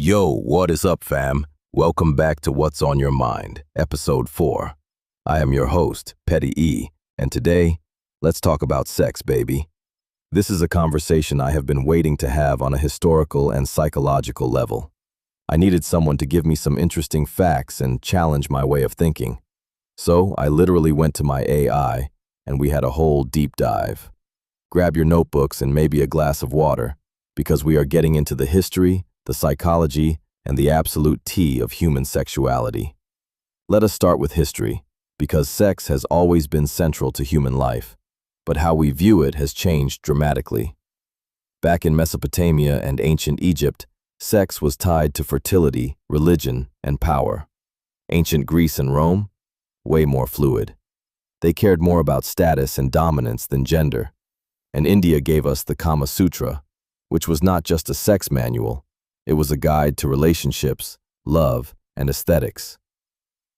Yo, what is up, fam? Welcome back to What's on Your Mind, Episode 4. I am your host, Petty E, and today, let's talk about sex, baby. This is a conversation I have been waiting to have on a historical and psychological level. I needed someone to give me some interesting facts and challenge my way of thinking. So I literally went to my AI, and we had a whole deep dive. Grab your notebooks and maybe a glass of water, because we are getting into the history, the psychology, and the absolute tea of human sexuality. Let us start with history, because sex has always been central to human life, but how we view it has changed dramatically. Back in Mesopotamia and ancient Egypt, sex was tied to fertility, religion, and power. Ancient Greece and Rome? Way more fluid. They cared more about status and dominance than gender. And India gave us the Kama Sutra, which was not just a sex manual. It was a guide to relationships, love, and aesthetics.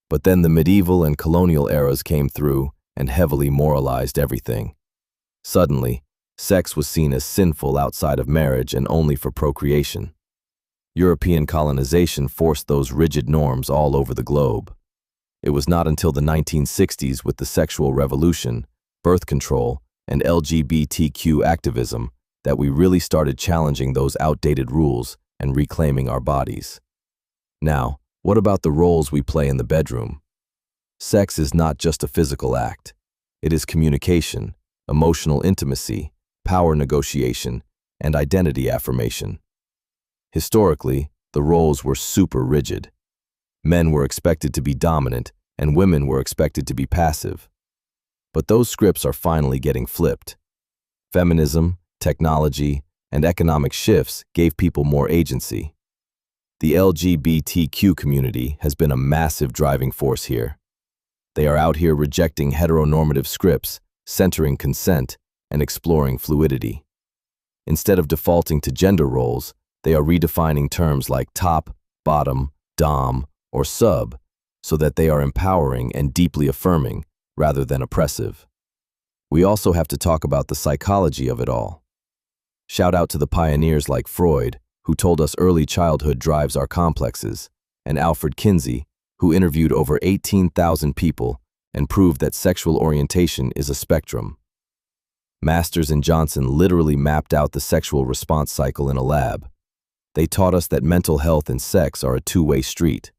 But then the medieval and colonial eras came through and heavily moralized everything. Suddenly, sex was seen as sinful outside of marriage and only for procreation. European colonization forced those rigid norms all over the globe. It was not until the 1960s with the sexual revolution, birth control, and LGBTQ activism that we really started challenging those outdated rules and reclaiming our bodies. Now, what about the roles we play in the bedroom? Sex is not just a physical act. It is communication, emotional intimacy, power negotiation, and identity affirmation. Historically, the roles were super rigid. Men were expected to be dominant, and women were expected to be passive. But those scripts are finally getting flipped. Feminism, technology, and economic shifts gave people more agency. The LGBTQ community has been a massive driving force here. They are out here rejecting heteronormative scripts, centering consent, and exploring fluidity. Instead of defaulting to gender roles, they are redefining terms like top, bottom, dom, or sub, so that they are empowering and deeply affirming, rather than oppressive. We also have to talk about the psychology of it all. Shout out to the pioneers like Freud, who told us early childhood drives our complexes, and Alfred Kinsey, who interviewed over 18,000 people and proved that sexual orientation is a spectrum. Masters and Johnson literally mapped out the sexual response cycle in a lab. They taught us that mental health and sex are a two-way street.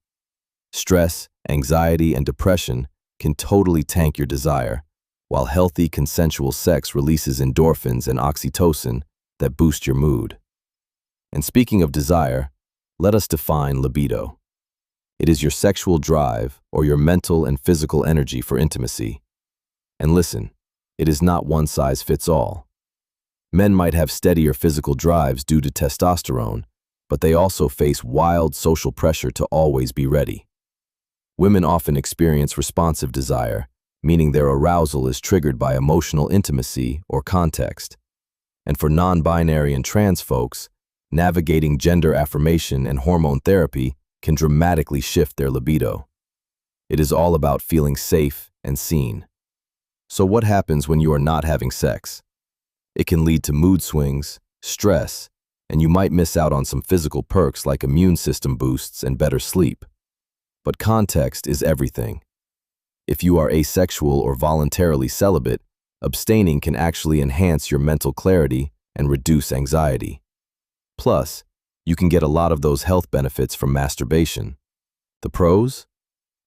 Stress, anxiety, and depression can totally tank your desire, while healthy, consensual sex releases endorphins and oxytocin that boost your mood. And speaking of desire, let us define libido. It is your sexual drive or your mental and physical energy for intimacy. And listen, it is not one size fits all. Men might have steadier physical drives due to testosterone, but they also face wild social pressure to always be ready. Women often experience responsive desire, meaning their arousal is triggered by emotional intimacy or context. And for non-binary and trans folks, navigating gender affirmation and hormone therapy can dramatically shift their libido. It is all about feeling safe and seen. So what happens when you are not having sex? It can lead to mood swings, stress, and you might miss out on some physical perks like immune system boosts and better sleep. But context is everything. If you are asexual or voluntarily celibate, abstaining can actually enhance your mental clarity and reduce anxiety. Plus, you can get a lot of those health benefits from masturbation. The pros?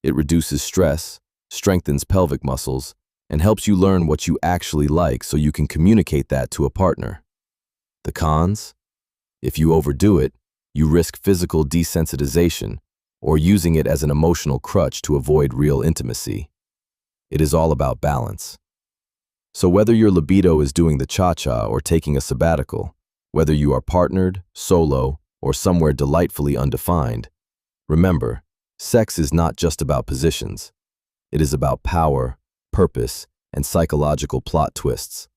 It reduces stress, strengthens pelvic muscles, and helps you learn what you actually like so you can communicate that to a partner. The cons? If you overdo it, you risk physical desensitization or using it as an emotional crutch to avoid real intimacy. It is all about balance. So whether your libido is doing the cha-cha or taking a sabbatical, whether you are partnered, solo, or somewhere delightfully undefined, remember, sex is not just about positions. It is about power, purpose, and psychological plot twists.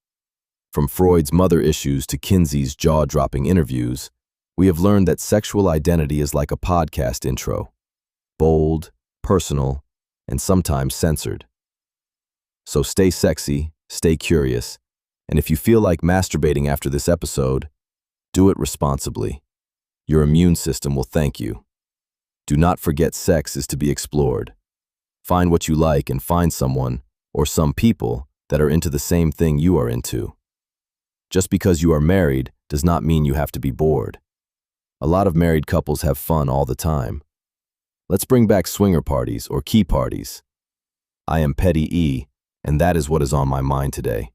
From Freud's mother issues to Kinsey's jaw-dropping interviews, we have learned that sexual identity is like a podcast intro. Bold, personal, and sometimes censored. So stay sexy, stay curious, and if you feel like masturbating after this episode, do it responsibly. Your immune system will thank you. Do not forget sex is to be explored. Find what you like and find someone, or some people, that are into the same thing you are into. Just because you are married does not mean you have to be bored. A lot of married couples have fun all the time. Let's bring back swinger parties or key parties. I am Petty E, and that is what is on my mind today.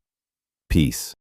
Peace.